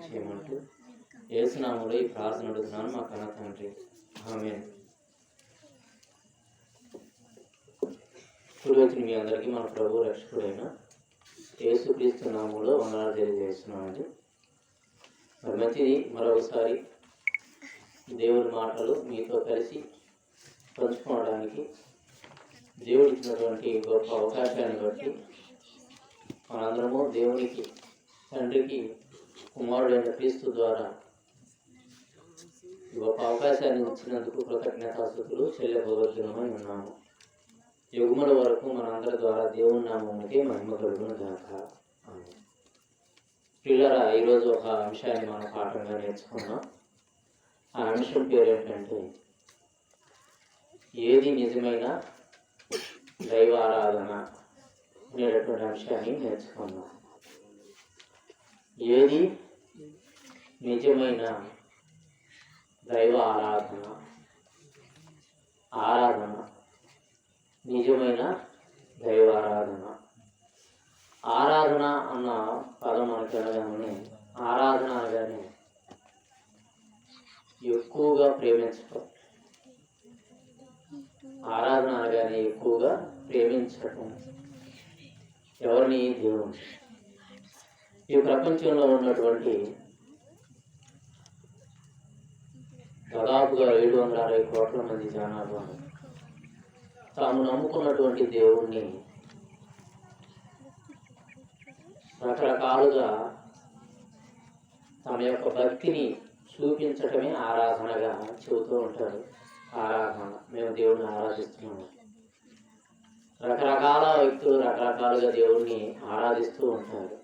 చేయమంటూ యేసు నామములో ఈ ప్రార్థన అడుగుతున్నాను మా కన్న తండ్రి, ఆమేన్. ఇప్పుడు వచ్చిన మీ అందరికీ మన ప్రభు రక్షకుడైన యేసుక్రీస్తు నామములో వందనాలు తెలియజేస్తున్నామండి. మరి మంచిది, మరొకసారి దేవుడి మాటలు మీతో కలిసి పంచుకోవడానికి దేవుడు ఇచ్చినటువంటి గొప్ప అవకాశాన్ని బట్టి మనందరము దేవునికి, తండ్రికి, కుమారుడైన క్రీస్తు ద్వారా గొప్ప అవకాశాన్ని ఇచ్చినందుకు కృతజ్ఞతాస్తుతులు చెల్లెపోవలసినమై ఉన్నాము. యుగముల వరకు మనందరి ద్వారా దేవుని నామమునకే మహిమ కలుగును గాక. ఆమేన్. పిల్లరా, ఈరోజు ఒక అంశాన్ని మనం పాఠంగా నేర్చుకున్నాం. ఆ అంశం పేరు ఏంటంటే ఏది నిజమైన దైవ ఆరాధన అనేటటువంటి అంశాన్ని నేర్చుకున్నాం. ఏది నిజమైన దైవ ఆరాధన, ఆరాధన నిజమైన దైవ ఆరాధన. ఆరాధన అన్న పదం మనకి అనగానే, ఆరాధన అనగానే ఎక్కువగా ప్రేమించటం, ఆరాధన అనగానే ఎక్కువగా ప్రేమించటం. ఎవరిని? దేవుని. ఈ ప్రపంచంలో ఉన్నటువంటి దాదాపుగా 760 కోట్ల మంది జనాభా తాము నమ్ముకున్నటువంటి దేవుణ్ణి రకరకాలుగా తమ యొక్క భక్తిని చూపించటమే ఆరాధనగా చెబుతూ ఉంటారు. ఆరాధన, మేము దేవుణ్ణి ఆరాధిస్తున్నాము. రకరకాల వ్యక్తులు రకరకాలుగా దేవుణ్ణి ఆరాధిస్తూ ఉంటారు.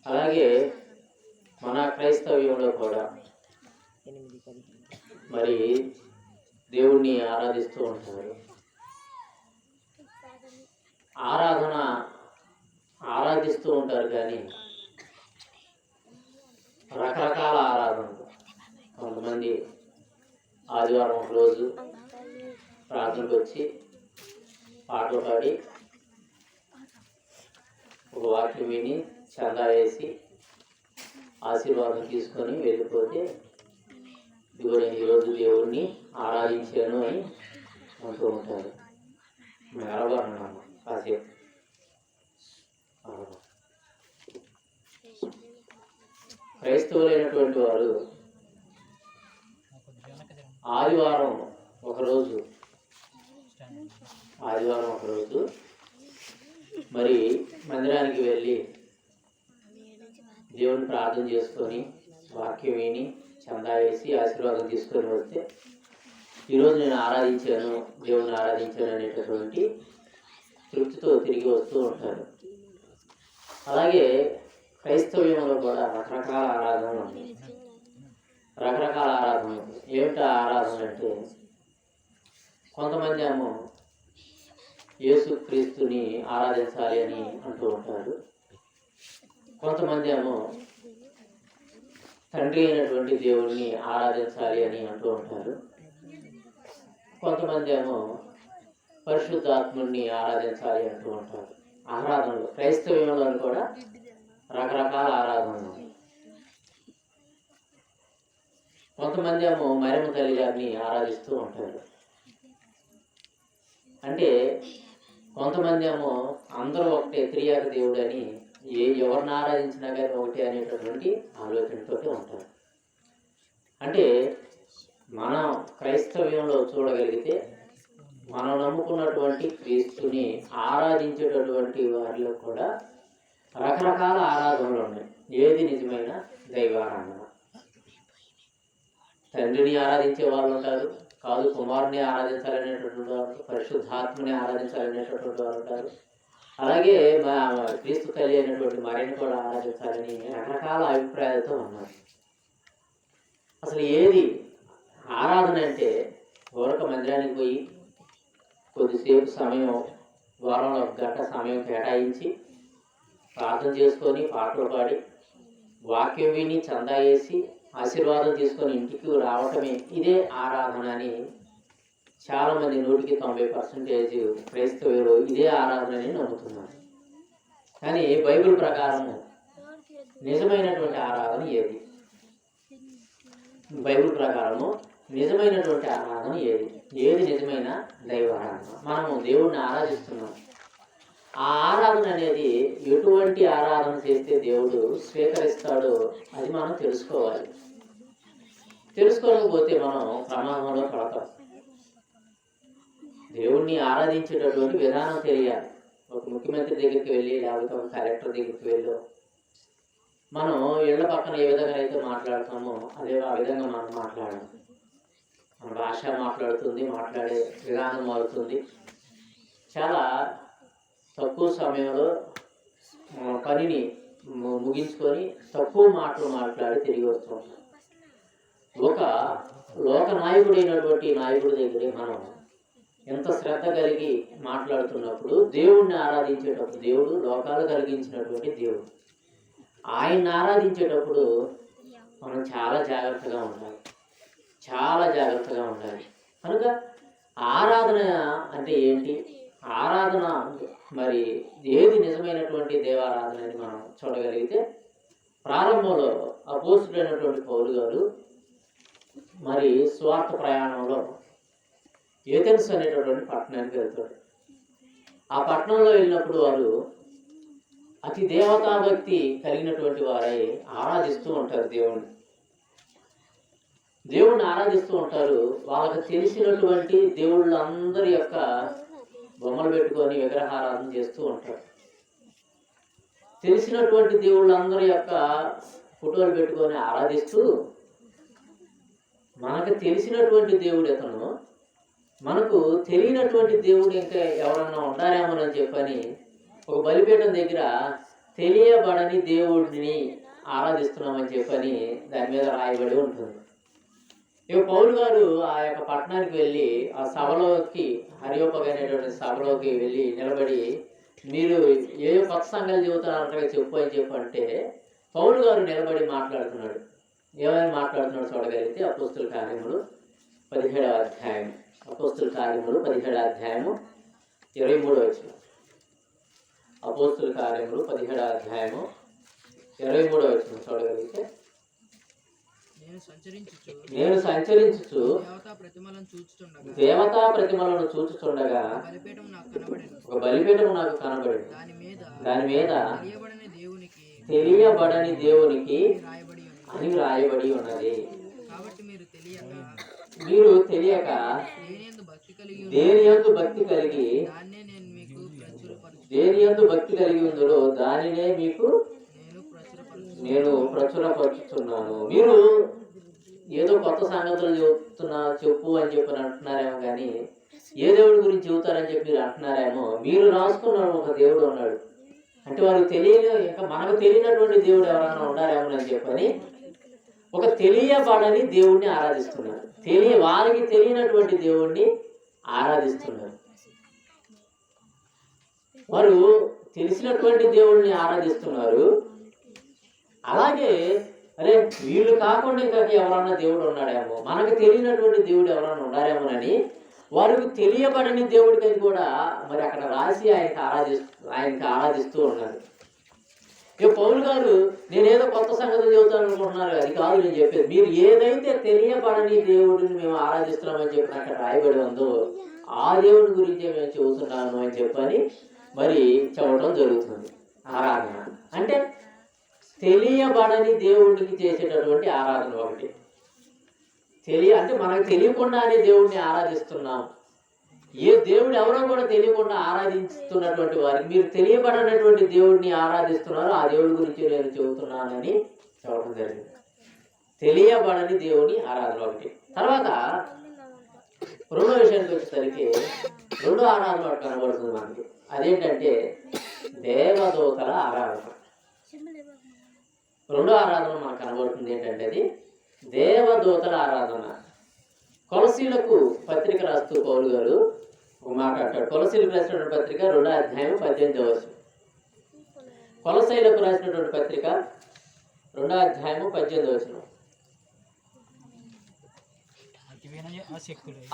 అలాగే మన క్రైస్తవ్యంలో కూడా మరి దేవుణ్ణి ఆరాధిస్తూ ఉంటారు. ఆరాధిస్తూ ఉంటారు, కానీ రకరకాల ఆరాధనలు. కొంతమంది ఆదివారం ఒక రోజు ప్రార్థనకు వచ్చి పాటలు పాడి ఒక వాక్యం విని చందా వేసి ఆశీర్వాదం తీసుకొని వెళ్ళిపోతే, ఇదిగో నేను ఈరోజు దేవుణ్ణి ఆరాధించాను అని అంటూ ఉంటారు. మేము అరవన్నాము కాసేపు. క్రైస్తవులైనటువంటి వారు ఆదివారం ఒకరోజు మరి మందిరానికి వెళ్ళి దేవుని ప్రార్థన చేసుకొని వాక్యం విని చందా వేసి ఆశీర్వాదం తీసుకొని వస్తే, ఈరోజు నేను ఆరాధించాను, దేవుని ఆరాధించాను అనేటటువంటి తృప్తితో తిరిగి వస్తూ ఉంటారు. అలాగే క్రైస్తవ్యంలో కూడా రకరకాల ఆరాధనలు ఉన్నాయి. రకరకాల ఆరాధనలు ఏమిటా ఆరాధన అంటే, కొంతమంది ఏమో యేసుక్రీస్తుని ఆరాధించాలి అని అంటూ ఉంటారు. కొంతమంది ఏమో తండ్రి అయినటువంటి దేవుణ్ణి ఆరాధించాలి అని అంటూ ఉంటారు. కొంతమంది ఏమో పరిశుద్ధాత్ముడిని ఆరాధించాలి అంటూ ఉంటారు. ఆరాధనలు క్రైస్తవ్యంలో కూడా రకరకాల ఆరాధనలు. కొంతమంది ఏమో మరియమ్మ తల్లి గారిని ఆరాధిస్తూ ఉంటారు. అంటే కొంతమంది ఏమో అందరూ ఒకటే, త్రియాక దేవుడు అని, ఎవరిని ఆరాధించినా కానీ ఒకటే అనేటటువంటి ఆలోచనతో ఉంటారు. అంటే మనం క్రైస్తవ్యంలో చూడగలిగితే, మనం నమ్ముకున్నటువంటి క్రీస్తుని ఆరాధించేటటువంటి వారిలో కూడా రకరకాల ఆరాధనలు ఉన్నాయి. ఏది నిజమైన దైవారాధన? తండ్రిని ఆరాధించే వాళ్ళు ఉంటారు, కాదు కుమారుని ఆరాధించాలనేటటువంటి వారు, పరిశుద్ధాత్మని ఆరాధించాలనేటటువంటి వారు ఉంటారు. అలాగే క్రీస్తు తల్లి అయినటువంటి మరియని కూడా ఆరాధించాలని రకరకాల అభిప్రాయాలతో ఉన్నారు. అసలు ఏది ఆరాధన అంటే? ఊరక మందిరానికి పోయి కొద్దిసేపు సమయం, వారంలో ఒక గంట సమయం కేటాయించి ప్రార్థన చేసుకొని పాటలు పాడి వాక్యం విని చందా వేసి ఆశీర్వాదం తీసుకొని ఇంటికి రావటమే ఇదే ఆరాధన అని చాలామంది 100% క్రైస్తవులు ఇదే ఆరాధన అని నమ్ముతున్నారు. కానీ బైబిల్ ప్రకారము నిజమైనటువంటి ఆరాధన ఏది? బైబిల్ ప్రకారము నిజమైనటువంటి ఆరాధన ఏది? ఏది నిజమైన దైవ ఆరాధన? మనము దేవుడిని ఆరాధిస్తున్నాం. ఆ ఆరాధన అనేది ఎటువంటి ఆరాధన చేస్తే దేవుడు స్వీకరిస్తాడో అది మనం తెలుసుకోవాలి. తెలుసుకోకపోతే మనం ప్రమాదంలో పడతాం. దేవుణ్ణి ఆరాధించేటటువంటి విధానం తెలియాలి. ఒక ముఖ్యమంత్రి దగ్గరికి వెళ్ళి, లేకపోతే ఒక కలెక్టర్ దగ్గరికి వెళ్ళి మనం ఇళ్ల పక్కన ఏ విధంగా అయితే మాట్లాడతామో ఆ విధంగా మనం మాట్లాడాలి. మన భాష మాట్లాడుతుంది, మాట్లాడే విధానం మారుతుంది. చాలా తక్కువ సమయంలో పనిని ముగించుకొని తక్కువ మాటలు మాట్లాడి తిరిగి వస్తాం. ఒక లోక నాయకుడైనటువంటి నాయకుడి దగ్గరే మనం ఎంత శ్రద్ధ కలిగి మాట్లాడుతున్నప్పుడు దేవుణ్ణి ఆరాధించేటప్పుడు, దేవుడు లోకాలు కలిగించినటువంటి దేవుడు, ఆయన్ని ఆరాధించేటప్పుడు మనం చాలా జాగ్రత్తగా ఉండాలి. చాలా జాగ్రత్తగా ఉండాలి. కనుక ఆరాధన అంటే ఏంటి? ఆరాధన మరి ఏది నిజమైనటువంటి దేవారాధన అని మనం చూడగలిగితే, ప్రారంభంలో అపోస్తుడైనటువంటి పౌలు గారు మరి స్వార్థ ప్రయాణంలో ఏథెన్స్ అనేటటువంటి పట్టణానికి వెళ్తాడు. ఆ పట్టణంలో వెళ్ళినప్పుడు వారు అతి దేవతాభక్తి కలిగినటువంటి వారై ఆరాధిస్తూ ఉంటారు. దేవుణ్ణి ఆరాధిస్తూ ఉంటారు. వాళ్ళకి తెలిసినటువంటి దేవుళ్ళందరి యొక్క బొమ్మలు పెట్టుకొని విగ్రహారాధన చేస్తూ ఉంటారు. తెలిసినటువంటి దేవుళ్ళందరి యొక్క ఫోటోలు పెట్టుకొని ఆరాధిస్తూ, మనకు తెలిసినటువంటి దేవుడు అతను, మనకు తెలియనటువంటి దేవుడు ఇంకా ఎవరన్నా ఉంటారేమోనని చెప్పని ఒక బలిపీఠం దగ్గర తెలియబడని దేవుడిని ఆరాధిస్తున్నామని చెప్పని దాని మీద రాయబడి ఉంటుంది. ఇక పౌలు గారు ఆ యొక్క పట్టణానికి వెళ్ళి ఆ సభలోకి, హరియోపగైనటువంటి సభలోకి వెళ్ళి నిలబడి, మీరు ఏ కొత్త సంఘాలు చెబుతారంటగా చెప్పు అని చెప్పంటే పౌలు గారు నిలబడి మాట్లాడుతున్నాడు. ఏమైనా మాట్లాడుతున్నాడు చూడగలిగితే అపోస్తుల కార్యములు 17వ అధ్యాయం, అపోస్తుల కార్యములు 17వ అధ్యాయము 23వ వచనం. అపోస్తుల కార్యములు 17వ అధ్యాయము 23వ వచనం చూడగలిగితే, నేను సంచరించుచు దేవతా ప్రతిమలను చూచుచుండగా ఒక బలిపీఠం నాకు కనబడింది. దాని మీద తెలియబడని దేవునికి అని రాయబడి ఉన్నది. మీరు తెలియక దేని యందు భక్తి కలిగి ఉందో దానినే మీకు నేను ప్రచురపరుచుతున్నాను. మీరు ఏదో కొత్త సంగతులు చెప్పు అని చెప్పి అంటున్నారేమో, కానీ ఏ దేవుడి గురించి చెబుతారని చెప్పి మీరు అంటున్నారేమో. మీరు రాసుకున్న ఒక దేవుడు ఉన్నాడు అంటే వారికి తెలియని, ఇంకా మనకు తెలియనటువంటి దేవుడు ఎవరైనా ఉన్నారేమో అని చెప్పని ఒక తెలియబడని దేవుణ్ణి ఆరాధిస్తున్నారు. వారికి తెలియనటువంటి దేవుణ్ణి ఆరాధిస్తున్నారు. వారు తెలిసినటువంటి దేవుణ్ణి ఆరాధిస్తున్నారు. అలాగే అరే వీళ్ళు కాకుండా ఇంకా ఎవరన్నా దేవుడు ఉన్నాడేమో, మనకు తెలియనటువంటి దేవుడు ఎవరన్నా ఉన్నారేమోనని వారికి తెలియబడని దేవుడికి కూడా మరి అక్కడ రాసి ఆయనకి ఆరాధిస్తూ ఉన్నారు. ఇక పౌలు గారు నేనేదో కొత్త సంగతులు చెబుతాను అనుకుంటున్నారు, అది కాదు నేను చెప్పేది. మీరు ఏదైతే తెలియబడని దేవుడిని మేము ఆరాధిస్తున్నామని చెప్పి అక్కడ రాయబడి ఉందో ఆ దేవుడి గురించే మేము చెబుతున్నాము అని చెప్పని మరి చెప్పడం జరుగుతుంది. ఆరాధన అంటే తెలియబడని దేవుడికి చేసేటటువంటి ఆరాధన ఒకటి. అంటే మనకు తెలియకుండానే దేవుడిని ఆరాధిస్తున్నాం. ఏ దేవుడు ఎవరో కూడా తెలియకుండా ఆరాధిస్తున్నటువంటి వారికి మీరు తెలియబడనటువంటి దేవుడిని ఆరాధిస్తున్నారు, ఆ దేవుడి గురించి నేను చెబుతున్నానని చెప్పడం జరిగింది. తెలియబడని దేవుని ఆరాధన ఒకటి. తర్వాత రెండో విషయానికి వచ్చేసరికి రెండో ఆరాధన ఒకటి కనబడుతుంది మనకి. అదేంటంటే దేవదూతల ఆరాధన. రెండో ఆరాధన మనకు కనబడుతుంది. ఏంటంటే అది దేవదూతల ఆరాధన. కొలసీలకు పత్రిక రాస్తూ పౌలు గారు ఒక మాట అంటాడు. కొలసీలకు రాసినటువంటి పత్రిక 2వ అధ్యాయం 18వ వచనం. కొలసీలకు రాసినటువంటి పత్రిక 2వ అధ్యాయం 18వ వచనం.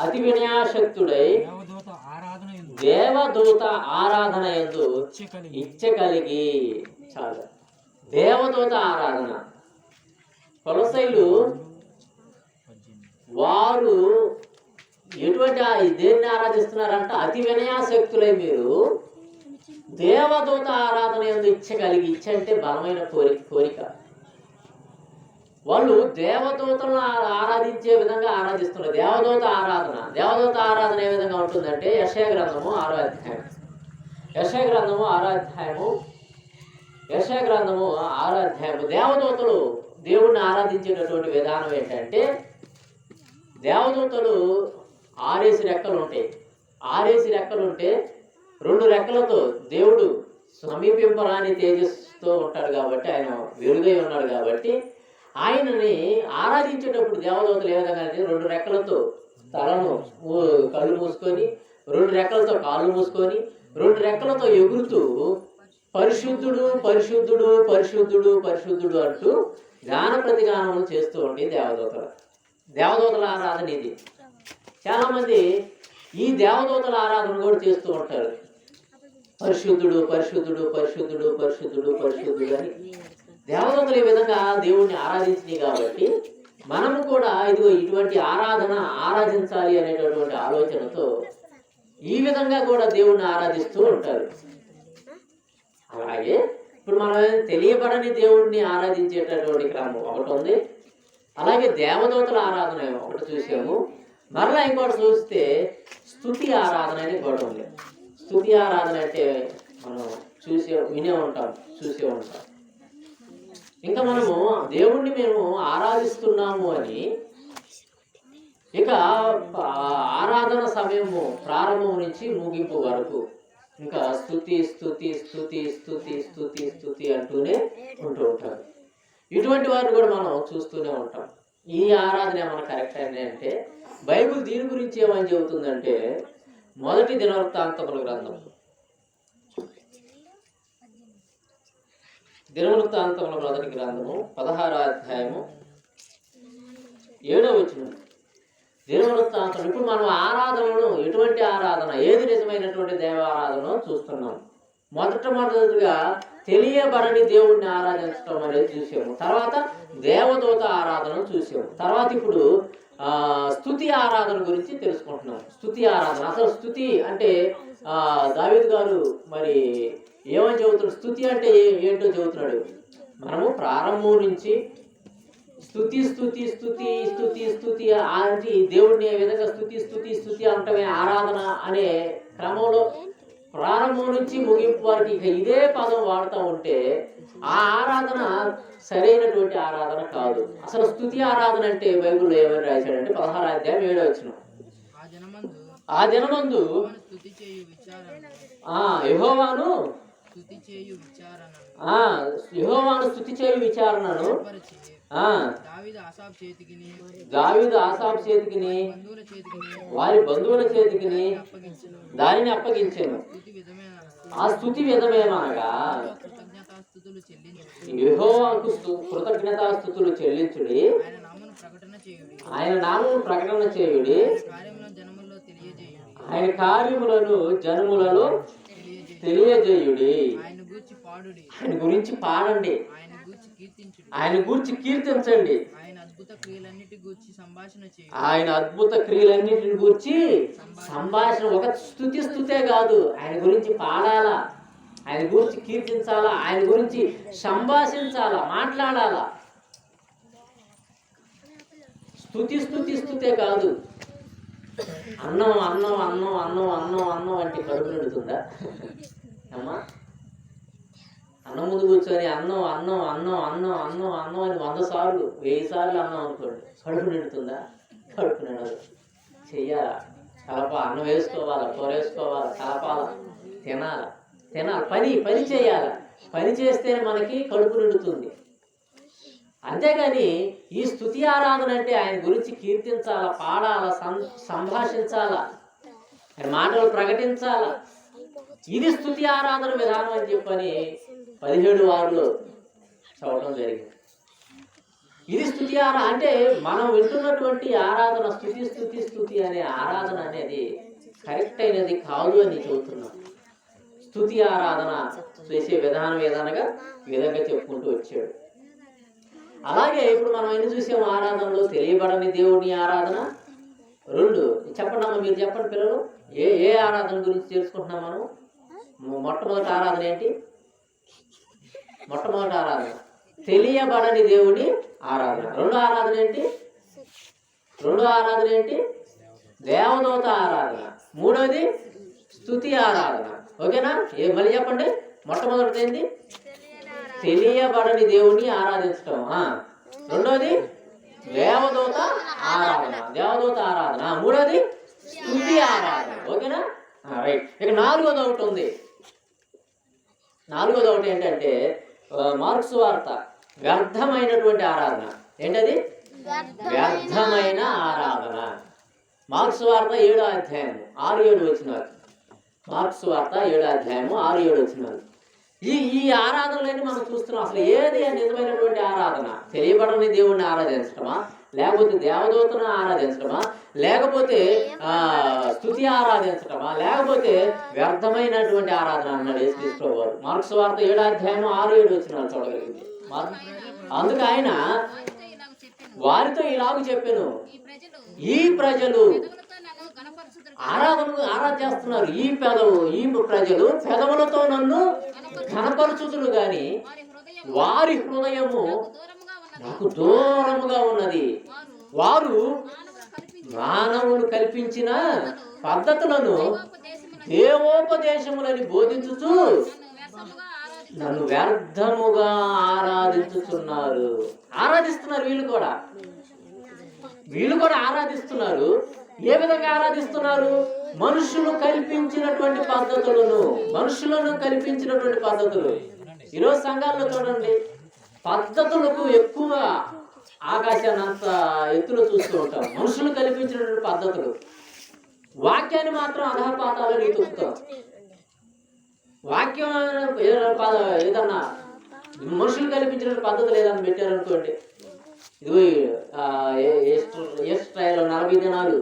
అతి వినయాశక్తుడై దేవదూత ఆరాధన యందు ఇచ్చ కలిగి, చాలా దేవదూత ఆరాధన. కొలొస్సీలు వారు ఎటువంటి దేన్ని ఆరాధిస్తున్నారంట? అతి వినయాశక్తులై మీరు దేవదూత ఆరాధన యందు ఇచ్చ కలిగి, ఇచ్చ అంటే బలమైన కోరిక. వాళ్ళు దేవదూతలను ఆరాధించే విధంగా ఆరాధిస్తున్నారు. దేవదూత ఆరాధన ఏ విధంగా ఉంటుందంటే యెషయా గ్రంథము 6వ అధ్యాయం. యెషయా గ్రంథము 6వ అధ్యాయము. దేవదూతలు దేవుణ్ణి ఆరాధించేటటువంటి విధానం ఏంటంటే, దేవదూతలు 6 రెక్కలు ఉంటాయి. 6 రెక్కలు ఉంటే 2 రెక్కలతో దేవుడు సమీపింపరాని తేజస్సుతో ఉంటాడు కాబట్టి, ఆయన వెలుగై ఉన్నాడు కాబట్టి, ఆయనని ఆరాధించేటప్పుడు దేవదూతలు ఏ విధంగా అంటే 2 రెక్కలతో తలను కళ్ళు మూసుకొని, 2 రెక్కలతో కాళ్ళు మూసుకొని, 2 రెక్కలతో ఎగురుతూ పరిశుద్ధుడు పరిశుద్ధుడు పరిశుద్ధుడు పరిశుద్ధుడు అంటూ గాన ప్రతిగానం చేస్తూ ఉండి దేవదూతల ఆరాధన ఇది. చాలామంది ఈ దేవదూతల ఆరాధన కూడా చేస్తూ ఉంటారు. పరిశుద్ధుడు పరిశుద్ధుడు పరిశుద్ధుడు పరిశుద్ధుడు పరిశుద్ధుడు అని దేవదూతలు ఈ విధంగా దేవుణ్ణి ఆరాధించినాయి కాబట్టి, మనము కూడా ఇదిగో ఇటువంటి ఆరాధించాలి అనేటటువంటి ఆలోచనతో ఈ విధంగా కూడా దేవుణ్ణి ఆరాధిస్తూ ఉంటారు. అలాగే ఇప్పుడు మనం తెలియబడని దేవుణ్ణి ఆరాధించేటటువంటి క్రమం ఒకటి ఉంది. అలాగే దేవదూతల ఆరాధన ఒకటి చూసాము. మరలా ఇంకోటి చూస్తే స్తుతి ఆరాధన అని కూడా ఉంది. స్తుతి ఆరాధన అంటే మనం వినే ఉంటాం, చూసే ఉంటాం. ఇంకా మనము దేవుణ్ణి మేము ఆరాధిస్తున్నాము అని ఇక ఆరాధన సమయము ప్రారంభం నుంచి ముగింపు వరకు ఇంకా స్తుతి స్తుతి స్తుతి స్తుతి స్తుతి స్తుతి అంటూనే ఉంటూ ఉంటారు. ఇటువంటి వారిని కూడా మనం చూస్తూనే ఉంటాం. ఈ ఆరాధన ఏమన్నా కరెక్ట్ అని అంటే, బైబిల్ దీని గురించి ఏమని చెబుతుందంటే, మొదటి దినవృత్తాంతముల గ్రంథం, దినవృత్తాంతముల మొదటి గ్రంథము 16వ అధ్యాయము 7వ వచనం. దినవృత్తాంతం. ఇప్పుడు మనం ఆరాధనను, ఎటువంటి ఆరాధన, ఏది నిజమైనటువంటి దేవారాధన చూస్తున్నాం. మొదటిగా తెలియబడని దేవుణ్ణి ఆరాధించడం అనేది చూసాము. తర్వాత దేవదూత ఆరాధన చూసాము. తర్వాత ఇప్పుడు స్తుతి ఆరాధన గురించి తెలుసుకుంటున్నాం. స్తుతి ఆరాధన, అసలు స్తుతి అంటే దావీదు గారు మరి ఏమని చెబుతున్నాడు? స్తుతి అంటే ఏంటో చెబుతున్నాడు. మనము ప్రారంభం నుంచి స్తుతి స్తుతి స్తుతి స్తుతి స్తుతి అంటే దేవుడిని ఏ విధంగా స్తుతి స్తుతి స్తుతి అంటమే ఆరాధన అనే క్రమంలో ప్రారంభం నుంచి ముగింపు వరకు ఇక ఇదే పదం వాడుతూ ఉంటే ఆ ఆరాధన సరైనటువంటి ఆరాధన కాదు. అసలు స్తుతి ఆరాధన అంటే బైబిల్లో ఏమని రాశాడంటే 16వ అధ్యాయం 7వ వచనం. ఆ దినమందు యెహోవాను స్తుతి చేయు విచారణను దావీదు ఆసాపు చేతికిని వారి బంధువుల చేతికిని దానిని అప్పగించాను. ఆ స్తుతి విధమేమనగా యెహోవాకు కృతజ్ఞతాస్తుతులు చెల్లించుడి, ఆయన నామమును ప్రకటన చేయుడి, ఆయన కార్యములను జనములలో తెలియజేయుడి. ఆయన గురించి పాడండి, ఆయన గురించి కీర్తించండి, ఆయన అద్భుత క్రియలన్నిటిని గురించి సంభాషణ. ఒక స్తుతే కాదు, ఆయన గురించి పాడాలా, ఆయన గురించి కీర్తించాలా, ఆయన గురించి సంభాషించాలా, మాట్లాడాలా. స్తుతే కాదు. అన్నం అన్నం అన్నం అన్నం అన్నం అన్నం అంటే కడుపు నిండుతుందా అమ్మా? అన్నం ముందు కూర్చొని అన్నం అన్నం అన్నం అన్నం అన్నం అన్నం అని 100 సార్లు 1000 సార్లు అన్నం అనుకోండి, కడుపు నిండుతుందా? కడుపు నిండదు. చెయ్యాలా, అన్నం వేసుకోవాలా, కూర వేసుకోవాలా, కలపాలా, తినాలా, పని చేయాలా. పని చేస్తేనే మనకి కడుపు నిండుతుంది. అంతేగాని ఈ స్తుతి ఆరాధన అంటే ఆయన గురించి కీర్తించాలా, పాడాలా, సంభాషించాలా, ఆయన మాటలు ప్రకటించాలా. ఇది స్తుతి ఆరాధన విధానం అని చెప్పని 17 వారిలో చదవడం జరిగింది. ఇది స్తుతి ఆరాధన అంటే మనం వింటున్నటువంటి ఆరాధన స్తుతి అనే ఆరాధన అనేది కరెక్ట్ అయినది కాదు అని చెబుతున్నాం. స్తుతి ఆరాధన చేసే విధానం ఏదనగా ఈ విధంగా చెప్పుకుంటూ వచ్చాడు. అలాగే ఇప్పుడు మనం ఎన్ని చూసాము ఆరాధనలో, తెలియబడని దేవుని ఆరాధన 2. చెప్పండి అమ్మ, మీరు చెప్పండి పిల్లలు, ఏ ఏ ఆరాధన గురించి తెలుసుకుంటున్నాం మనం? మొట్టమొదటి ఆరాధన ఏంటి? మొట్టమొదటి ఆరాధన తెలియబడని దేవుని ఆరాధన. రెండో ఆరాధన ఏంటి? దేవదూత ఆరాధన. మూడోది స్తుతి ఆరాధన. ఓకేనా? మళ్ళీ చెప్పండి. మొట్టమొదటిది ఏంటి? తెలియబడని దేవుని ఆరాధించటం. రెండోది దేవదూత ఆరాధన. మూడోది స్తుతి ఆరాధన. ఓకేనా? రైట్. ఇక నాలుగోది ఒకటి ఉంది. నాలుగోది ఒకటి ఏంటంటే మార్క్స్ వార్త వ్యర్థమైనటువంటి ఆరాధన. ఏంటది? వ్యర్థమైన ఆరాధన. మార్క్స్ వార్త 7వ అధ్యాయం 6-7 వచనాలు. మార్క్స్ వార్త 7వ అధ్యాయం 6-7 వచనాలు. ఈ ఆరాధనలన్నీ మనం చూస్తున్నాం. అసలు ఏది నిజమైనటువంటి ఆరాధన? తెలియబడని దేవుణ్ణి ఆరాధించడమా, లేకపోతే దేవదూతను ఆరాధించడమా, లేకపోతే స్తుతి ఆరాధించడమా, లేకపోతే వ్యర్థమైనటువంటి ఆరాధన అన్నాడు యేసుక్రీస్తు ప్రభువు. మార్క్స్ వార్త 7వ అధ్యాయం 6-7 వచనాలు చూడగలిగింది. అందుకు ఆయన వారితో ఇలాగ చెప్పాను, ఈ ప్రజలు ఆరాధిస్తున్నారు. ఈ ప్రజలు పెదవులతో నన్ను ఘనపరచుదురు గాని వారి హృదయము నాకు దూరముగా ఉన్నది. వారు మానవులు కల్పించిన పద్ధతులను దేవోపదేశములని బోధించుచు నన్ను వ్యర్థముగా ఆరాధిస్తున్నారు. వీళ్ళు కూడా ఆరాధిస్తున్నారు. ఏ విధంగా ఆరాధిస్తున్నారు? మనుషులను కల్పించినటువంటి పద్ధతులు. ఈరోజు సంఘాల్లో చూడండి, పద్ధతులకు ఎక్కువ ఆకాశాన్ని అంత ఎత్తులో చూస్తూ ఉంటాం. మనుషులు కల్పించినటువంటి పద్ధతులు. వాక్యాన్ని మాత్రం అధపాతాలు నీతుతాం. వాక్యం ఏదన్నా మనుషులు కల్పించినటువంటి పద్ధతులు ఏదన్నా పెట్టారనుకోండి, ఇది ఎస్ట్రాయలో 40 దినాలు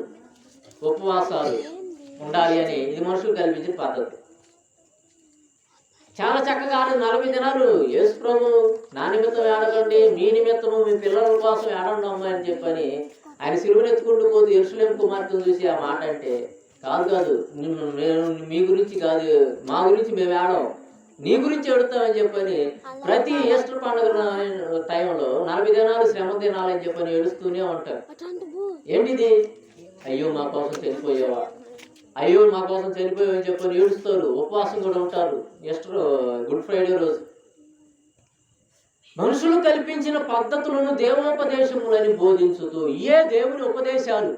ఉపవాసాలు ఉండాలి అని, ఇది మనుషులు కల్పించిన పద్ధతి. చాలా చక్కగా 40 దినాలు యేసు ప్రభు నా నిమిత్తం ఏడకండి, మీ నిమిత్తము మీ పిల్లల కోసం ఏడండి అమ్మ అని చెప్పని ఆయన సిలువనెత్తుకుంటూ పోతూ యెరూషలేము కుమార్తెను చూసి ఆ మాట అంటే, కాదు నేను మీ గురించి కాదు, మా గురించి మేము ఏడం, నీ గురించి ఎడుతామని చెప్పని ప్రతి ఈస్టర్ పండుగ టైంలో 40 దినాలు శ్రమ దినాలు అని చెప్పని ఏడుస్తూనే ఉంటారు. ఏంటిది? అయ్యో మా కోసం చనిపోయావా, అయ్యో మా కోసం చనిపోయావని చెప్పని ఏడుస్తారు. ఉపవాసం కూడా ఉంటారు ఈస్టర్ గుడ్ ఫ్రైడే రోజు. మనుషులు కల్పించిన పద్ధతులను దేవోపదేశములని బోధించుతూ, ఏ దేవుని ఉపదేశాలు?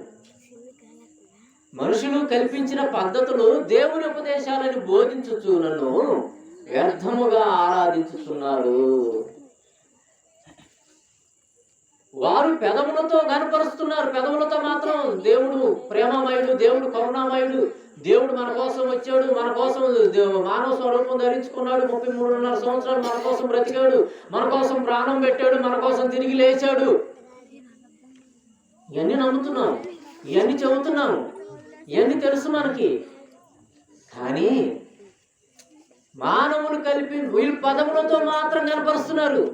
మనుషులు కల్పించిన పద్ధతులు దేవుని ఉపదేశాలని బోధించుచు నన్ను వ్యర్థముగా ఆరాధించుతున్నారు. వారు పెదవులతో కనపరుస్తున్నారు. పెదవులతో మాత్రం దేవుడు ప్రేమమయుడు, దేవుడు కరుణామయుడు, దేవుడు మన కోసం వచ్చాడు, మన కోసం మానవ స్వరూపం ధరించుకున్నాడు, 33.5 సంవత్సరాలు మన కోసం బ్రతికాడు, మన కోసం ప్రాణం పెట్టాడు, మన కోసం తిరిగి లేచాడు. ఇవన్నీ నమ్ముతున్నాం, ఇవన్నీ చెబుతున్నాము, ఇవన్నీ తెలుసు మనకి. కానీ మానవులు వీళ్ళు పెదవులతో మాత్రం కనపరుస్తున్నారు,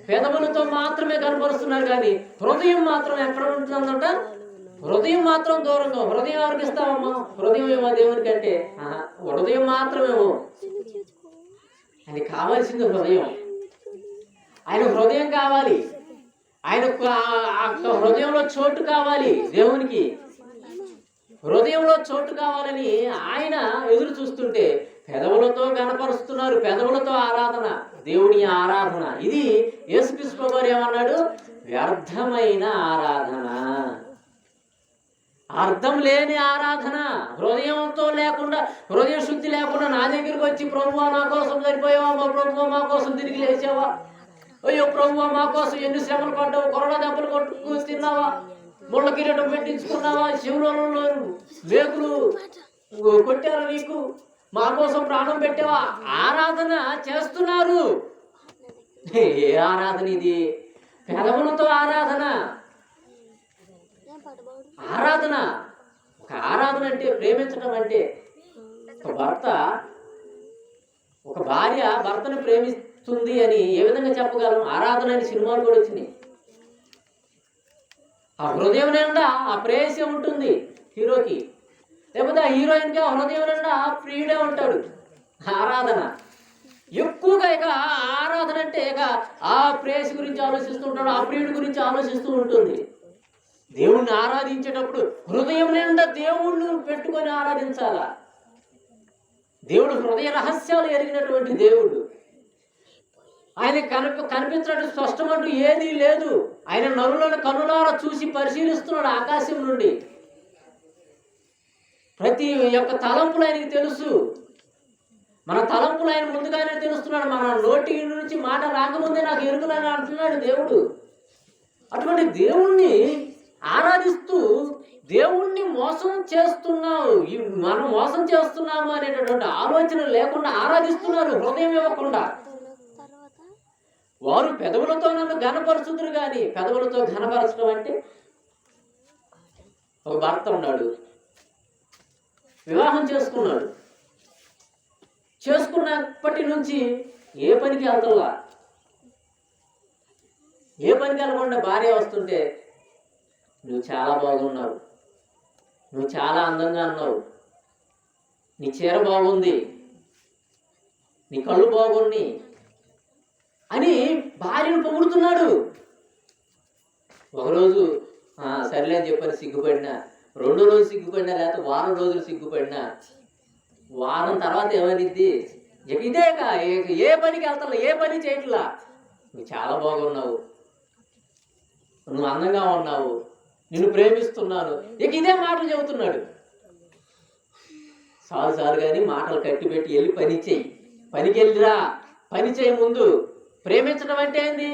పెదవులతో మాత్రమే కనపరుస్తున్నారు. కానీ హృదయం మాత్రం ఎక్కడ ఉంటుందంట? హృదయం మాత్రం దూరంగా. హృదయం ఎవరికి ఇస్తామమ్మా? హృదయం ఏమో దేవునికి అంటే హృదయం మాత్రమేమో. ఆయనకి కావాల్సింది హృదయం. ఆయన హృదయం కావాలి, ఆయన హృదయంలో చోటు కావాలి. దేవునికి హృదయంలో చోటు కావాలని ఆయన ఎదురు చూస్తుంటే పెదవులతో కనపరుస్తున్నారు, పెదవులతో ఆరాధన, దేవుని ఆరాధన. ఇది యేసుక్రీస్తు వారు ఏమన్నాడు? వ్యర్థమైన ఆరాధన, అర్థం లేని ఆరాధన. హృదయంతో లేకుండా, హృదయ శుద్ధి లేకుండా నా దగ్గరికి వచ్చి ప్రభువా నా కోసం సరిపోయావా, మా ప్రభువా మా కోసం తిరిగి లేచావా, అయ్యో ప్రభువా మా కోసం ఎన్ని శ్రమలు పడ్డావు, కొరడా దెబ్బలు కొట్టుకు తిన్నావా, ముళ్ళ కిరీటం పెట్టించుకున్నావా, శివులలో వేకులు కొట్టారా నీకు, మా కోసం ప్రాణం పెట్టావా? ఆరాధన చేస్తున్నారు. ఏ ఆరాధన ఇది? పెదవులతో ఆరాధన. ఆరాధన ఒక ఆరాధన అంటే ప్రేమించడం. అంటే ఒక భర్త ఒక భార్య భర్తను ప్రేమిస్తుంది అని ఏ విధంగా చెప్పగలం? ఆరాధన అని సినిమాలు కూడా వచ్చినాయి. ఆ హృదయం నిండా ఆ ప్రేయసి ఉంటుంది హీరోకి, లేకపోతే ఆ హీరోయిన్కి ఆ హృదయం నిండా ప్రియుడే ఉంటాడు. ఆరాధన ఎక్కువగా ఇక ఆరాధన అంటే ఇక ఆ ప్రేయసి గురించి ఆలోచిస్తూ ఉంటాడు, ఆ ప్రియుడి గురించి ఆలోచిస్తూ ఉంటుంది. దేవుణ్ణి ఆరాధించేటప్పుడు హృదయం నిండా దేవుణ్ణి పెట్టుకొని ఆరాధించాలా. దేవుడు హృదయ రహస్యాలు ఎరిగినటువంటి దేవుడు. ఆయన కనిపించినట్టు స్పష్టమంటూ ఏదీ లేదు. ఆయన నరులను కనులారా చూసి పరిశీలిస్తున్నాడు ఆకాశం నుండి. ప్రతి యొక్క తలంపులు ఆయనకి తెలుసు. మన తలంపులు ఆయన ముందుగానే తెలుస్తున్నాడు. మన నోటి నుంచి మాట రాకముందే నాకు ఎరుగులని అంటున్నాడు దేవుడు. అటువంటి దేవుణ్ణి ఆరాధిస్తూ దేవుణ్ణి మోసం చేస్తున్నావు, మనం మోసం చేస్తున్నాము అనేటటువంటి ఆలోచన లేకుండా ఆరాధిస్తున్నారు, హృదయం ఇవ్వకుండా. వారు పెదవులతో నన్ను ఘనపరుచుదురు కానీ, పెదవులతో ఘనపరచడం అంటే, ఒక భర్త ఉన్నాడు, వివాహం చేసుకున్నాడు, చేసుకున్నప్పటి నుంచి ఏ పనికి వెళ్తల్లా. ఏ పనికి వెళ్ళకుండా భార్య వస్తుంటే, నువ్వు చాలా బాగున్నావు, నువ్వు చాలా అందంగా ఉన్నావు, నీ చీర బాగుంది, నీ కళ్ళు బాగున్నాయి అని భార్యను పొగుడుతున్నాడు. ఒకరోజు సరేలే అని చెప్పని సిగ్గుపడినా, రెండో రోజు సిగ్గుపడినా, లేకపోతే వారం రోజులు సిగ్గుపడినా, వారం తర్వాత ఏమనిద్ది? ఇదేక ఏ పనికి వెళ్తా, ఏ పని చేయట్లా, నువ్వు చాలా బాగున్నావు, నువ్వు అందంగా ఉన్నావు, నిన్ను ప్రేమిస్తున్నాను, ఇదే మాటలు చెబుతున్నాడు. చాలు కానీ మాటలు కట్టిపెట్టి వెళ్ళి పని చేయి, పనికి వెళ్ళిరా, పని చేయి. ముందు ప్రేమించడం అంటే ఏంటి?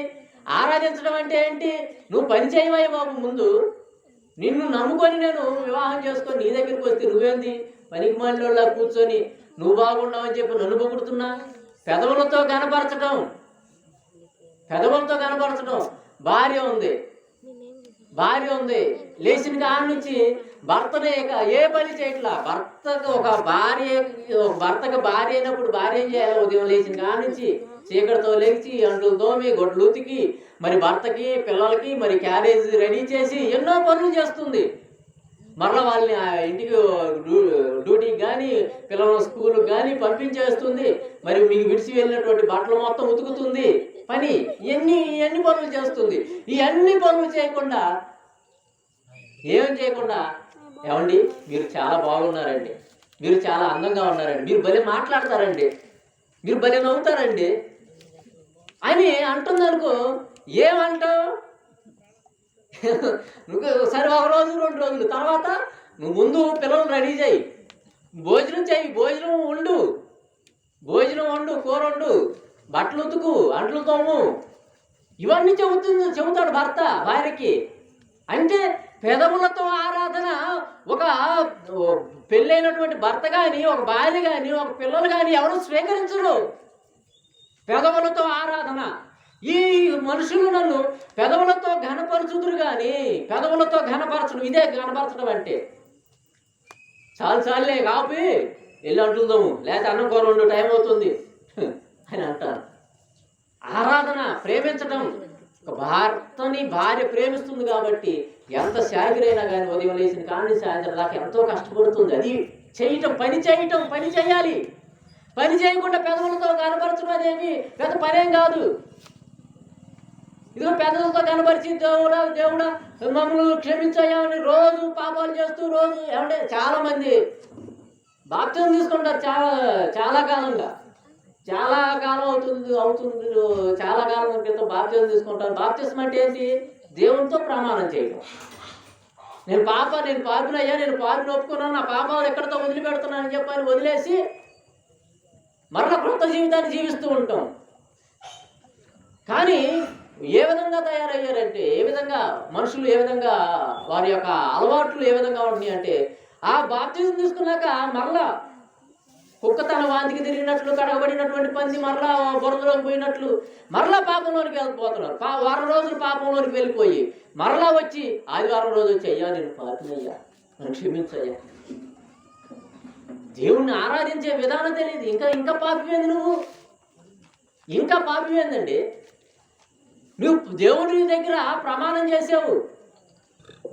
ఆరాధించడం అంటే ఏంటి? నువ్వు పని చేయవయ్య బాబు. ముందు నిన్ను నమ్ముకొని నేను వివాహం చేసుకొని నీ దగ్గరికి వస్తే నువ్వేంది పనికి మాలినోళ్ళ కూర్చొని నువ్వు బాగున్నావని చెప్పి నన్ను పొగుడుతున్నా? పెదవులతో కనపరచడం, పెదవులతో కనపరచడం. భార్య ఉంది, లేచిన కాడి నుంచి భర్తనే ఏ పని చేయట్లా. భర్తకు భార్య అయినప్పుడు భార్య ఏం చేయాలి? ఉదయం లేచిన కాడి నుంచి చీకటితో లేచి అంట్లు తోమి గొడ్లు ఉతికి మరి భర్తకి పిల్లలకి మరి క్యారేజ్ రెడీ చేసి ఎన్నో పనులు చేస్తుంది. మరలా వాళ్ళని ఇంటికి డ్యూటీకి కానీ పిల్లల స్కూల్కి కానీ పంపించేస్తుంది. మరి మీకు విడిచి వెళ్ళినటువంటి బట్టలు మొత్తం ఉతుకుతుంది. పని ఎన్ని పనులు చేస్తుంది. ఈ అన్ని పనులు చేయకుండా ఏం చేయకుండా, ఏమండి మీరు చాలా బాగున్నారండి, మీరు చాలా అందంగా ఉన్నారండి, మీరు భలే మాట్లాడతారండి, మీరు భలే నవ్వుతారండి అని అంటుందనుకో, ఏమంటావు? నువ్వు సరే ఒక రోజు 2 రోజులు తర్వాత నువ్వు ముందు పిల్లలు రెడీ చేయి, భోజనం చేయి, భోజనం వండు, కూర వండు, బట్టలు ఉతుకు, అంట్లు తోము, ఇవన్నీ చెబుతాడు భర్త భార్యకి. అంటే పెదవులతో ఆరాధన ఒక పెళ్ళైనటువంటి భర్త కానీ, ఒక భార్య కానీ, ఒక పిల్లలు కానీ ఎవరు స్వీకరించరు. పెదవులతో ఆరాధన. ఈ మనుషులు నన్ను పెదవులతో ఘనపరచుదురు కానీ పెదవులతో ఘనపరచడం, ఇదే ఘనపరచడం అంటే. చాలులే కాపి వెళ్ళి అంటుందాము, లేకపోతే అన్నం కూర వండు, టైం అవుతుంది అని అంటారు. ఆరాధన, ప్రేమించడం. భర్తని భార్య ప్రేమిస్తుంది కాబట్టి ఎంత శాఖరైనా కానీ ఉదయం లేచిన కానీ సాయంత్రం దాకా ఎంతో కష్టపడుతుంది. అది చేయటం, పని చేయాలి. పని చేయకుండా పెదవులతో కనపరచడం అదేమి పెద్ద పనేం కాదు. ఇదిగో పెదవులతో కనపరిచి దేవుడా మమ్మల్ని క్షమించయ్యామని రోజు పాపాలు చేస్తూ రోజు ఏమంటే చాలా మంది బాప్తిజం తీసుకుంటారు. చాలా కాలంగా, చాలా కాలం అవుతుంది చాలా కాలం క్రితం బాప్తిజం తీసుకుంటారు. బాప్తిజం అంటే ఏంటి? దేవునితో ప్రమాణం చేయడం. నేను పాపినయ్యా, నేను పాపిని ఒప్పుకున్నాను, నా పాపాలు ఎక్కడితో వదిలిపెడుతున్నానని చెప్పని వదిలేసి మరలా క్రొత్త జీవితాన్ని జీవిస్తూ ఉంటాం. కానీ ఏ విధంగా తయారయ్యారంటే, ఏ విధంగా మనుషులు, ఏ విధంగా వారి యొక్క అలవాట్లు ఏ విధంగా ఉన్నాయి అంటే, ఆ బాప్తిజం తీసుకున్నాక మరలా కుక్క తన వాంతికి తిరిగినట్లు, కడగబడినటువంటి పంది మరలా బురదలోకి పోయినట్లు మరలా పాపంలోనికి వెళ్ళిపోతున్నారు. వారం రోజులు పాపంలోనికి వెళ్ళిపోయి మరలా వచ్చి ఆదివారం రోజు వచ్చి, అయ్యా నేను పాపినయ్యా, నన్ను క్షమించయ్యా, దేవుణ్ణి ఆరాధించే విధానం తెలియదు. ఇంకా ఇంకా పాపివేంది నువ్వు, ఇంకా పాపివేందండి. నువ్వు దేవుడి దగ్గర ప్రమాణం చేసావు,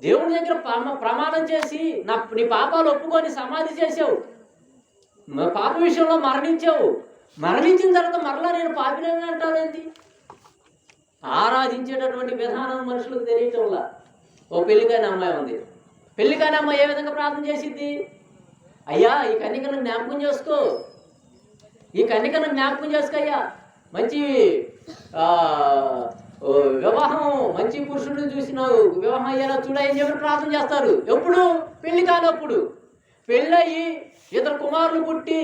దేవుడి దగ్గర ప్రమాణం చేసి నీ పాపాలు ఒప్పుకొని సమాధి చేసావు, పాప విషయంలో మరణించావు. మరణించిన తర్వాత మరలా నేను పాపినని అంటావేంటి? ఆరాధించేటటువంటి విధానం మనుషులకు తెలియటంలా. ఓ పెళ్ళికాని అమ్మాయి ఉంది, పెళ్ళికాని అమ్మాయి ఏ విధంగా ప్రార్థన చేసిద్ది? అయ్యా ఈ కన్యకను జ్ఞాపకం చేసుకో, ఈ కన్యకను జ్ఞాపకం చేసుకోయ్యా, మంచి వివాహం, మంచి పురుషుడిని చూసినావు, వివాహం అయ్యేలా చూడని చెప్పి ప్రార్థన చేస్తారు. ఎప్పుడు? పెళ్లి కానప్పుడు. పెళ్ళయి ఇద్దరు కుమారులు పుట్టి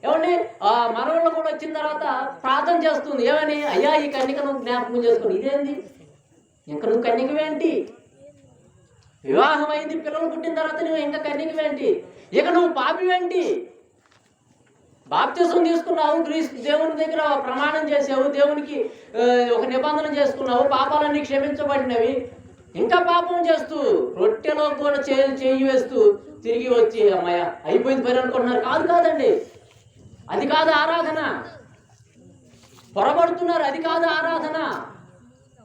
ఏమండి ఆ మనవళ్ళు కూడా వచ్చిన తర్వాత ప్రార్థన చేస్తుంది. ఏమని? అయ్యా ఈ కన్యకను జ్ఞాపకం చేసుకుని. ఇదేంది? ఇంకా నువ్వు కన్యకవేంటి? వివాహం అయింది, పిల్లలు పుట్టిన తర్వాత నువ్వు ఇంకా కన్యకవేంటి? ఇక నువ్వు పాపివేంటి? బాప్తిసం తీసుకున్నావు, దేవుని దగ్గర ప్రమాణం చేసావు, దేవునికి ఒక నిబంధన చేసుకున్నావు, పాపాలన్నీ క్షమించబడినవి, ఇంకా పాపం చేస్తూ రొట్టెలో కూడా చేయి వేస్తూ తిరిగి వచ్చి అమ్మాయ అయిపోయింది పని అనుకుంటున్నారు. కాదండి, అది కాదు ఆరాధన. పొరబడుతున్నారు, అది కాదు ఆరాధన.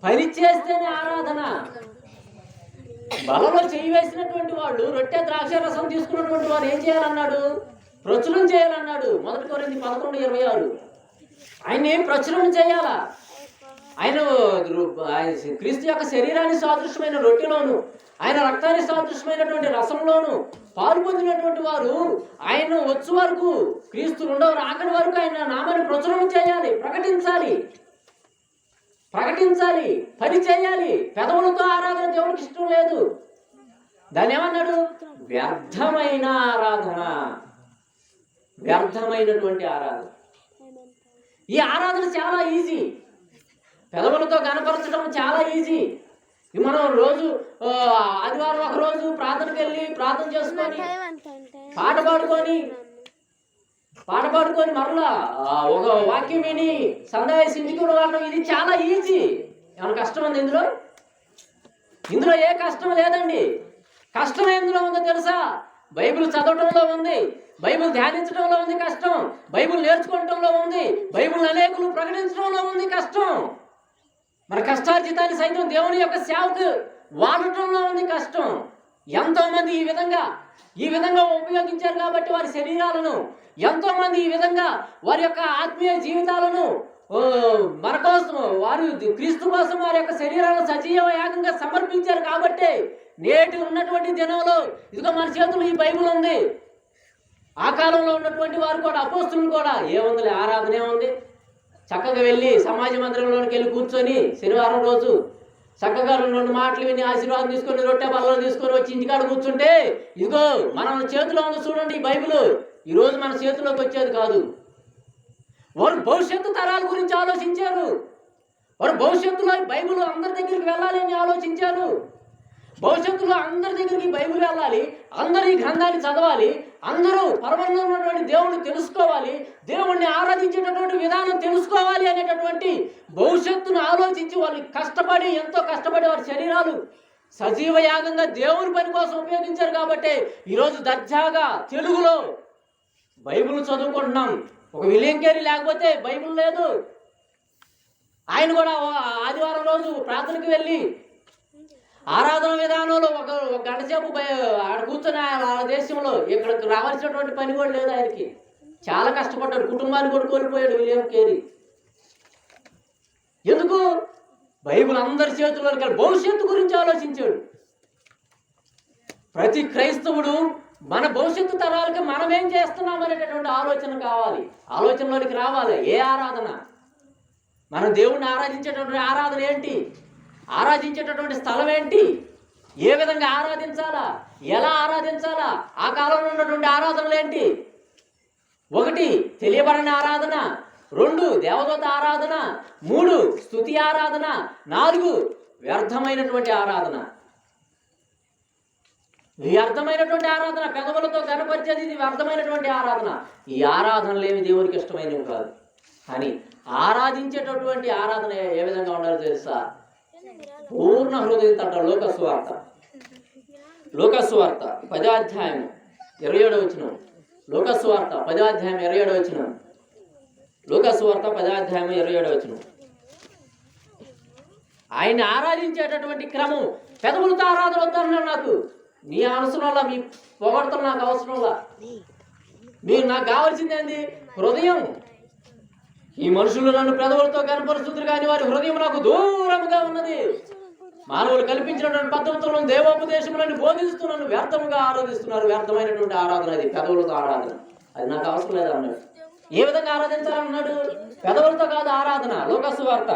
పని చేస్తేనే ఆరాధన. బలలో చేయి వేసినటువంటి వాళ్ళు, రొట్టె ద్రాక్ష రసం తీసుకున్నటువంటి వారు ఏం చేయాలన్నాడు? ప్రచురం చేయాలన్నాడు. 1 కొరింథీ 11:26. ఆయన ఏం ప్రచురం చేయాలా? ఆయన క్రీస్తు యొక్క శరీరాన్ని సాదృశ్యమైన రొట్టెలోను, ఆయన రక్తాన్ని సాదృశ్యమైనటువంటి రసంలోను పాలు పొందినటువంటి వారు ఆయన వచ్చే వరకు, క్రీస్తు 2వ రాకడ వరకు ఆయన నామాన్ని ప్రచురం చేయాలి, ప్రకటించాలి, పని చేయాలి. పెదవులతో ఆరాధన దేవుడికి ఇష్టం లేదు. దాన్ని ఏమన్నాడు? వ్యర్థమైన ఆరాధన, వ్యర్థమైనటువంటి ఆరాధన. ఈ ఆరాధన చాలా ఈజీ, పెదవులతో గణపరచడం చాలా ఈజీ. మనం రోజు ఆదివారం ఒక రోజు ప్రార్థనకి వెళ్ళి ప్రార్థన చేసుకొని పాట పాడుకొని మరలా ఒక వాక్యం విని సందేశం ఇంటికి వెళ్ళడం, ఇది చాలా ఈజీ. ఏమైనా కష్టం ఉంది ఇందులో ఏ కష్టం లేదండి. కష్టం ఎందులో ఉందో తెలుసా? బైబిల్ చదవటంలో ఉంది, బైబిల్ ధ్యానించడంలో ఉంది కష్టం, బైబిల్ నేర్చుకోవటంలో ఉంది, బైబిల్ అనేకులు ప్రకటించడంలో ఉంది కష్టం. మన కష్టార్జితాన్ని సైతం దేవుని యొక్క సేవకు వాడటంలో ఉంది కష్టం. ఎంతో మంది ఈ విధంగా ఉపయోగించారు కాబట్టి వారి శరీరాలను, ఎంతో మంది ఈ విధంగా వారి యొక్క ఆత్మీయ జీవితాలను మన కోసం, వారు క్రీస్తు కోసం వారి యొక్క శరీరాలను సజీవ యాగంగా సమర్పించారు కాబట్టి నేటి ఉన్నటువంటి దినంలో ఇదిగో మన చేతుల్లో ఈ బైబిల్ ఉంది. ఆ కాలంలో ఉన్నటువంటి వారు కూడా, అపోస్తులు కూడా, ఏముంది ఆరాధన ఏముంది, చక్కగా వెళ్ళి సమాజ మందిరంలోనికి వెళ్ళి కూర్చొని శనివారం రోజు చక్కగా 2 మాటలు విని ఆశీర్వాదం తీసుకొని రొట్టె బల్లలో తీసుకొని వచ్చి ఇంటికాడ కూర్చుంటే, ఇదిగో మన చేతిలో ఉంది చూడండి ఈ బైబిల్, ఈరోజు మన చేతిలోకి వచ్చేది కాదు. వారు భవిష్యత్తు తరాల గురించి ఆలోచించారు. వారు భవిష్యత్తులో బైబిల్ అందరి దగ్గరికి వెళ్ళాలి అని ఆలోచించారు. భవిష్యత్తులో అందరి దగ్గరికి బైబిల్ వెళ్ళాలి, అందరూ ఈ గ్రంథాన్ని చదవాలి, అందరూ పరమంలో ఉన్నటువంటి దేవుణ్ణి తెలుసుకోవాలి, దేవుణ్ణి ఆరాధించేటటువంటి విధానం తెలుసుకోవాలి అనేటటువంటి భవిష్యత్తును ఆలోచించి వాళ్ళు ఎంతో కష్టపడి వారి శరీరాలు సజీవ యాగంగా దేవుని పని కోసం ఉపయోగించారు. కాబట్టి ఈరోజు దర్జాగా తెలుగులో బైబిల్ చదువుకుంటున్నాం. ఒక విలియం కేరీ లేకపోతే బైబిల్ లేదు. ఆయన కూడా ఆదివారం రోజు ప్రార్థనకు వెళ్ళి ఆరాధన విధానంలో ఒక గంట సేపు ఆడ కూర్చొని ఆ దేశంలో ఇక్కడికి రావాల్సినటువంటి పని కూడా లేదు ఆయనకి. చాలా కష్టపడ్డాడు, కుటుంబాన్ని కూడా కోల్పోయాడు విలియం కేరీ. ఎందుకు? బైబిల్ అందరి చేతుల్లోకి భవిష్యత్తు గురించి ఆలోచించాడు. ప్రతి క్రైస్తవుడు మన భవిష్యత్తు తరాలకి మనం ఏం చేస్తున్నాం అనేటటువంటి ఆలోచనలోనికి రావాలి. ఏ ఆరాధన, మన దేవుణ్ణి ఆరాధించేటటువంటి ఆరాధన ఏంటి, ఆరాధించేటటువంటి స్థలం ఏంటి, ఏ విధంగా ఆరాధించాలా, ఎలా ఆరాధించాలా, ఆ కాలంలో ఉన్నటువంటి ఆరాధనలు ఏంటి? 1 తెలియబడిన ఆరాధన, 2 దేవదూత ఆరాధన, 3 స్తుతి ఆరాధన, 4 వ్యర్థమైనటువంటి ఆరాధన. వ్యర్థమైనటువంటి ఆరాధన, పెదవులతో కనపరిచేది ఇది వ్యర్థమైనటువంటి ఆరాధన. ఈ ఆరాధనలు ఏమి దేవునికి ఇష్టమైనవి కాదు. కానీ ఆరాధించేటటువంటి ఆరాధన ఏ విధంగా ఉండాలో తెలుసా? పూర్ణ హృదయంతో అంటారు. లోకసువార్త 10వ అధ్యాయం 27వ వచనం. లూకాసు వార్త 10వ అధ్యాయం 27వ వచనం. లూకాసు వార్త 10వ అధ్యాయం 27వ వచనం. ఆయన్ని ఆరాధించేటటువంటి క్రమం, పెదవులతో ఆరాధన వద్దన్నాడు. నాకు మీ అవసరంలా, మీ పొగడతలు నాకు అవసరంలా. మీరు నాకు కావాల్సింది ఏంది? హృదయం. ఈ మనుషులు నన్ను పెదవులతో కనపరుస్తున్నారు కానీ వారి హృదయం నాకు దూరంగా ఉన్నది. మానవులు కల్పించినటువంటి పద్ధతులను, దేవోపదేశములను బోధిస్తూ నన్ను వ్యర్థముగా ఆరాధిస్తున్నారు. వ్యర్థమైనటువంటి ఆరాధన అది, పెదవులతో ఆరాధన. అది నాకు అవసరం లేదు అన్నాడు. ఏ విధంగా ఆరాధించాలన్నాడు? పెదవులతో కాదు ఆరాధన. లూకాసు వార్త